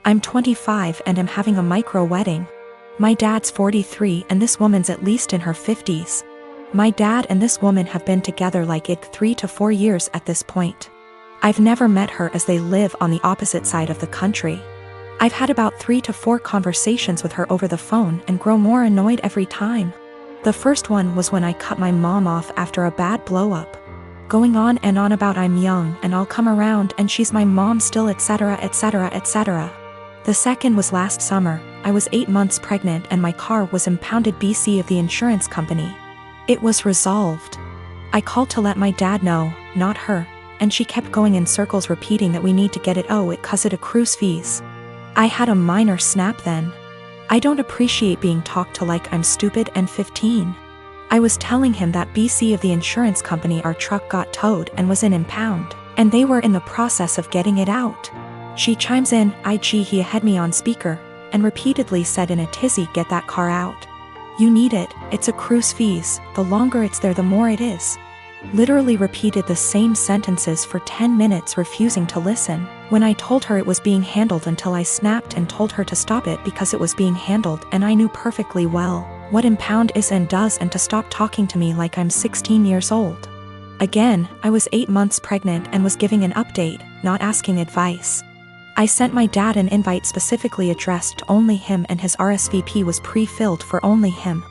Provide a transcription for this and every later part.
I'm 25 and am having a micro wedding. My dad's 43 and this woman's at least in her 50s. My dad and this woman have been together like 3 to 4 years at this point. I've never met her as they live on the opposite side of the country. I've had about 3 to 4 conversations with her over the phone and grow more annoyed every time. The first one was when I cut my mom off after a bad blow-up. Going on and on about I'm young and I'll come around and she's my mom still, etc, etc, etc. The second was last summer. I was 8 months pregnant and my car was impounded BC of the insurance company. It was resolved. I called to let my dad know, not her, and she kept going in circles repeating that we need to get it cause it accrues fees. I had a minor snap then. I don't appreciate being talked to like I'm stupid and 15. I was telling him that BC of the insurance company our truck got towed and was in impound, and they were in the process of getting it out. She chimes in, he had me on speaker, and repeatedly said in a tizzy, get that car out. You need it, it's accrues fees, the longer it's there the more it is. Literally repeated the same sentences for 10 minutes refusing to listen, when I told her it was being handled until I snapped and told her to stop it because it was being handled and I knew perfectly well what impound is and does and to stop talking to me like I'm 16 years old. Again, I was 8 months pregnant and was giving an update, not asking advice. I sent my dad an invite specifically addressed to only him and his RSVP was pre-filled for only him.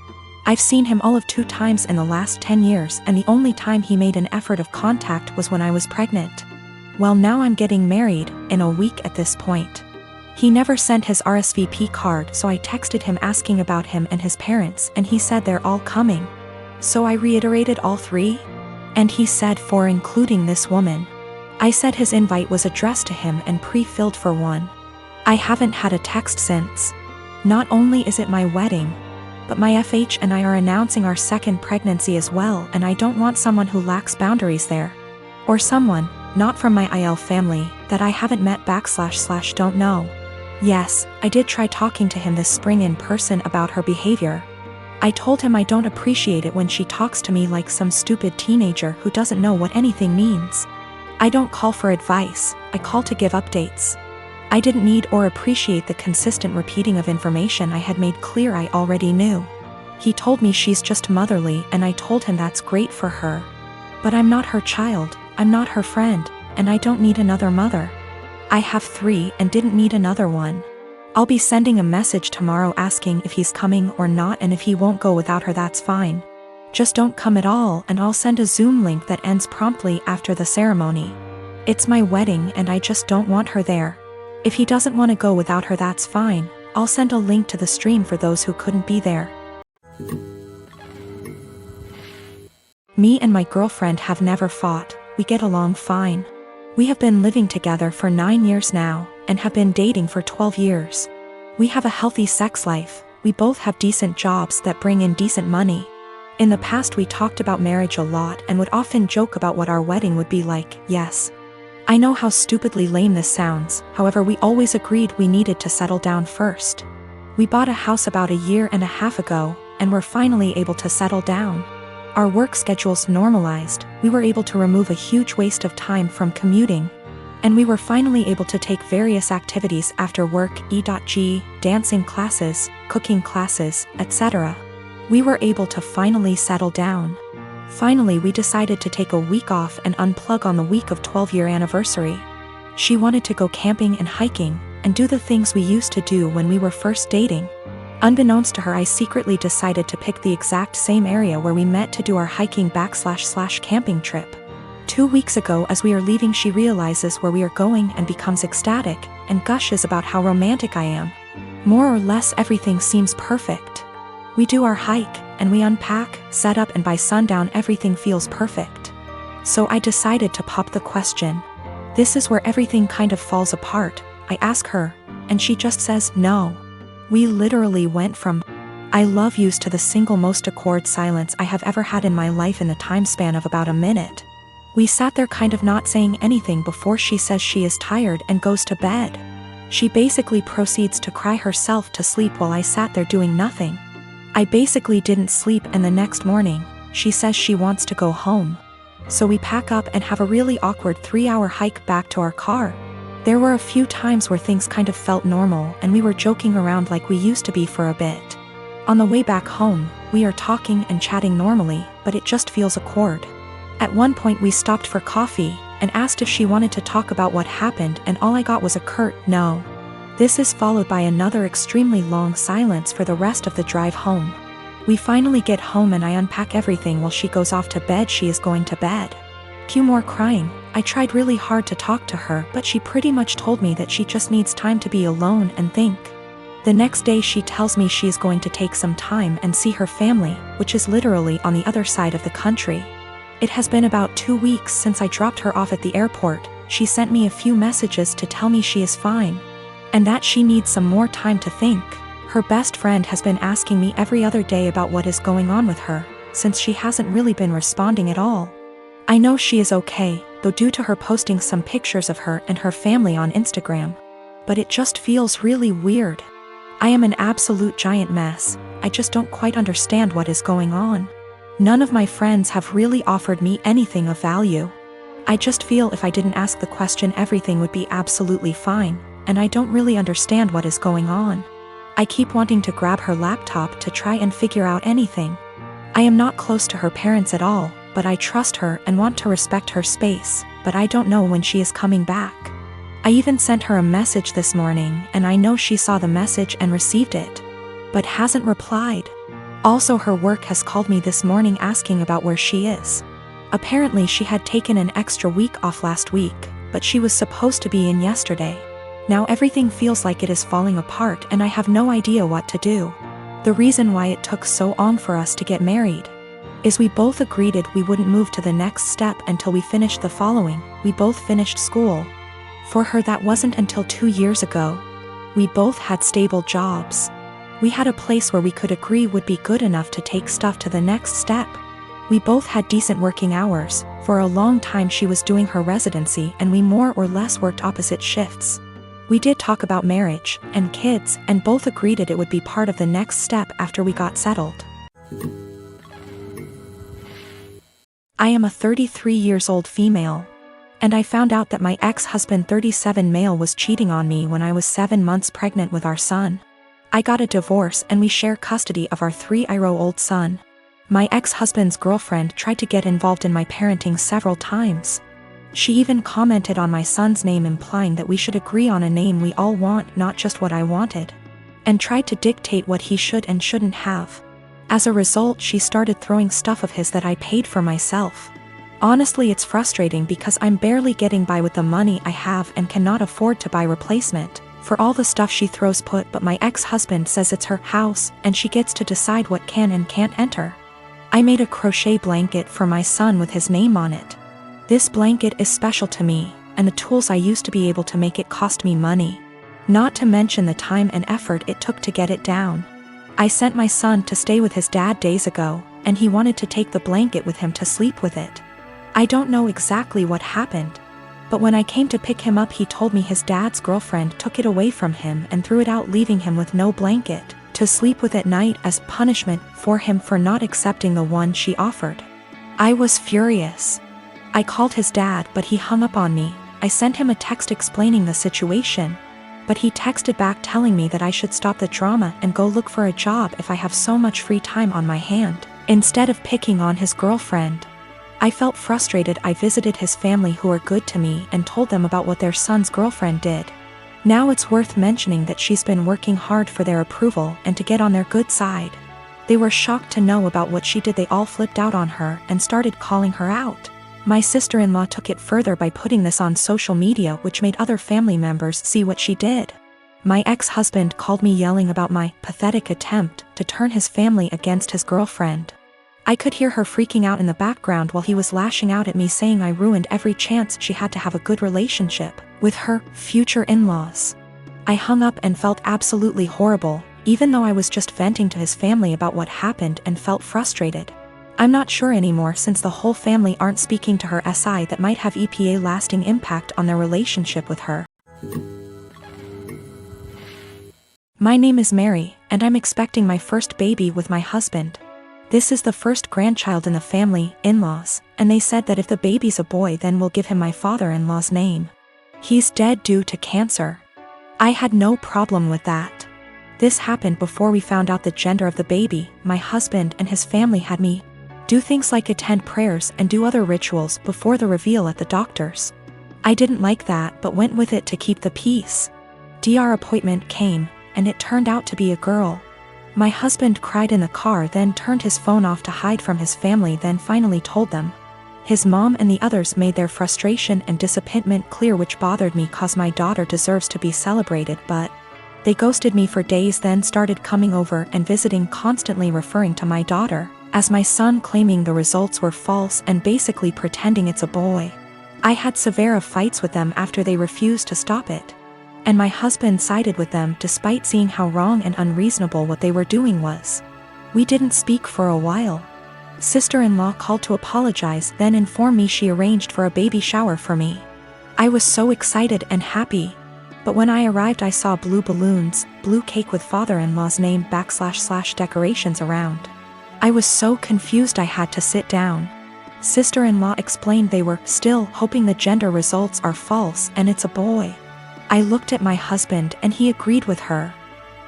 I've seen him all of 2 times in the last 10 years and the only time he made an effort of contact was when I was pregnant. Well, now I'm getting married, in a week at this point. He never sent his RSVP card, so I texted him asking about him and his parents and he said they're all coming. So I reiterated all 3? And he said 4 including this woman. I said his invite was addressed to him and pre-filled for 1. I haven't had a text since. Not only is it my wedding, but my FH and I are announcing our 2nd pregnancy as well and I don't want someone who lacks boundaries there. Or someone, not from my IL family, that I haven't met / don't know. Yes, I did try talking to him this spring in person about her behavior. I told him I don't appreciate it when she talks to me like some stupid teenager who doesn't know what anything means. I don't call for advice, I call to give updates. I didn't need or appreciate the consistent repeating of information I had made clear I already knew. He told me she's just motherly and I told him that's great for her. But I'm not her child, I'm not her friend, and I don't need another mother. I have 3 and didn't need another one. I'll be sending a message tomorrow asking if he's coming or not and if he won't go without her that's fine. Just don't come at all and I'll send a Zoom link that ends promptly after the ceremony. It's my wedding and I just don't want her there. If he doesn't want to go without her that's fine, I'll send a link to the stream for those who couldn't be there. Me and my girlfriend have never fought, we get along fine. We have been living together for 9 years now, and have been dating for 12 years. We have a healthy sex life, we both have decent jobs that bring in decent money. In the past we talked about marriage a lot and would often joke about what our wedding would be like, yes. I know how stupidly lame this sounds, however we always agreed we needed to settle down first. We bought a house about 1.5 years ago, and were finally able to settle down. Our work schedules normalized, we were able to remove a huge waste of time from commuting. And we were finally able to take various activities after work, dancing classes, cooking classes, etc. We were able to finally settle down. Finally we decided to take a week off and unplug on the week of 12-year anniversary. She wanted to go camping and hiking, and do the things we used to do when we were first dating. Unbeknownst to her I secretly decided to pick the exact same area where we met to do our hiking / camping trip. 2 weeks ago as we are leaving she realizes where we are going and becomes ecstatic, and gushes about how romantic I am. More or less everything seems perfect. We do our hike, and we unpack, set up and by sundown everything feels perfect. So I decided to pop the question. This is where everything kind of falls apart. I ask her, and she just says no. We literally went from I love yous to the single most awkward silence I have ever had in my life in the time span of about a minute. We sat there kind of not saying anything before she says she is tired and goes to bed. She basically proceeds to cry herself to sleep while I sat there doing nothing. I basically didn't sleep and the next morning, she says she wants to go home. So we pack up and have a really awkward 3-hour hike back to our car. There were a few times where things kind of felt normal and we were joking around like we used to be for a bit. On the way back home, we are talking and chatting normally, but it just feels awkward. At one point we stopped for coffee and asked if she wanted to talk about what happened, and all I got was a curt no. This is followed by another extremely long silence for the rest of the drive home. We finally get home and I unpack everything while she goes off to bed. She is going to bed. Cue more crying. I tried really hard to talk to her, but she pretty much told me that she just needs time to be alone and think. The next day she tells me she is going to take some time and see her family, which is literally on the other side of the country. It has been about 2 weeks since I dropped her off at the airport. She sent me a few messages to tell me she is fine, and that she needs some more time to think. Her best friend has been asking me every other day about what is going on with her, since she hasn't really been responding at all. I know she is okay, though, due to her posting some pictures of her and her family on Instagram. But it just feels really weird. I am an absolute giant mess. I just don't quite understand what is going on. None of my friends have really offered me anything of value. I just feel if I didn't ask the question, everything would be absolutely fine, and I don't really understand what is going on. I keep wanting to grab her laptop to try and figure out anything. I am not close to her parents at all, but I trust her and want to respect her space, but I don't know when she is coming back. I even sent her a message this morning, and I know she saw the message and received it, but hasn't replied. Also, her work has called me this morning asking about where she is. Apparently she had taken an extra week off last week, but she was supposed to be in yesterday. Now everything feels like it is falling apart and I have no idea what to do. The reason why it took so long for us to get married is we both agreed we wouldn't move to the next step until we finished the following. We both finished school. For her, that wasn't until 2 years ago. We both had stable jobs. We had a place where we could agree would be good enough to take stuff to the next step. We both had decent working hours. For a long time she was doing her residency and we more or less worked opposite shifts. We did talk about marriage and kids, and both agreed it would be part of the next step after we got settled. I am a 33 years old female, and I found out that my ex-husband 37 male was cheating on me when I was 7 months pregnant with our son. I got a divorce and we share custody of our 3-year-old son. My ex-husband's girlfriend tried to get involved in my parenting several times. She even commented on my son's name, implying that we should agree on a name we all want, not just what I wanted, and tried to dictate what he should and shouldn't have. As a result, she started throwing stuff of his that I paid for myself. Honestly, it's frustrating because I'm barely getting by with the money I have and cannot afford to buy replacement for all the stuff she throws put, but my ex-husband says it's her house and she gets to decide what can and can't enter. I made a crochet blanket for my son with his name on it. This blanket is special to me, and the tools I used to be able to make it cost me money. Not to mention the time and effort it took to get it down. I sent my son to stay with his dad days ago, and he wanted to take the blanket with him to sleep with it. I don't know exactly what happened, but when I came to pick him up he told me his dad's girlfriend took it away from him and threw it out, leaving him with no blanket to sleep with at night as punishment for him for not accepting the one she offered. I was furious. I called his dad, but he hung up on me. I sent him a text explaining the situation, but he texted back telling me that I should stop the drama and go look for a job if I have so much free time on my hand, instead of picking on his girlfriend. I felt frustrated. I visited his family, who are good to me, and told them about what their son's girlfriend did. Now it's worth mentioning that she's been working hard for their approval and to get on their good side. They were shocked to know about what she did. They all flipped out on her and started calling her out. My sister-in-law took it further by putting this on social media, which made other family members see what she did. My ex-husband called me yelling about my pathetic attempt to turn his family against his girlfriend. I could hear her freaking out in the background while he was lashing out at me, saying I ruined every chance she had to have a good relationship with her future in-laws. I hung up and felt absolutely horrible, even though I was just venting to his family about what happened and felt frustrated. I'm not sure anymore, since the whole family aren't speaking to her, that might have a lasting impact on their relationship with her. My name is Mary, and I'm expecting my first baby with my husband. This is the first grandchild in the family, in-laws, and they said that if the baby's a boy then we'll give him my father-in-law's name. He's dead due to cancer. I had no problem with that. This happened before we found out the gender of the baby. My husband and his family had me do things like attend prayers and do other rituals before the reveal at the doctor's. I didn't like that but went with it to keep the peace. Dr. appointment came, and it turned out to be a girl. My husband cried in the car, then turned his phone off to hide from his family, then finally told them. His mom and the others made their frustration and disappointment clear, which bothered me cause my daughter deserves to be celebrated, but they ghosted me for days, then started coming over and visiting, constantly referring to my daughter as my son, claiming the results were false and basically pretending it's a boy. I had severe fights with them after they refused to stop it. And my husband sided with them despite seeing how wrong and unreasonable what they were doing was. We didn't speak for a while. Sister-in-law called to apologize, then informed me she arranged for a baby shower for me. I was so excited and happy. But when I arrived I saw blue balloons, blue cake with father-in-law's name / decorations around. I was so confused I had to sit down. Sister-in-law explained they were still hoping the gender results are false and it's a boy. I looked at my husband and he agreed with her.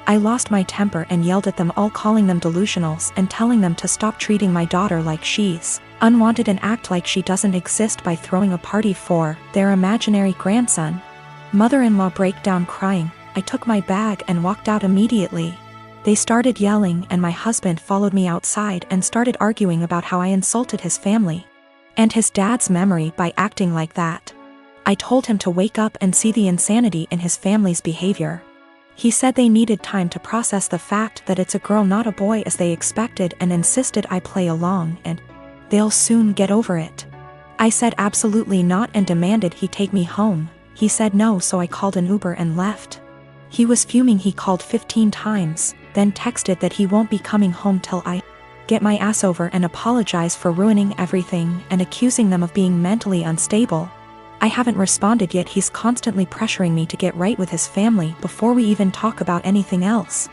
I lost my temper and yelled at them all, calling them delusionals and telling them to stop treating my daughter like she's unwanted and act like she doesn't exist by throwing a party for their imaginary grandson. Mother-in-law broke down crying. I took my bag and walked out immediately. They started yelling and my husband followed me outside and started arguing about how I insulted his family and his dad's memory by acting like that. I told him to wake up and see the insanity in his family's behavior. He said they needed time to process the fact that it's a girl not a boy as they expected, and insisted I play along and they'll soon get over it. I said absolutely not and demanded he take me home. He said no, so I called an Uber and left. He was fuming. He called 15 times, then texted that he won't be coming home till I get my ass over and apologize for ruining everything and accusing them of being mentally unstable. I haven't responded yet. He's constantly pressuring me to get right with his family before we even talk about anything else.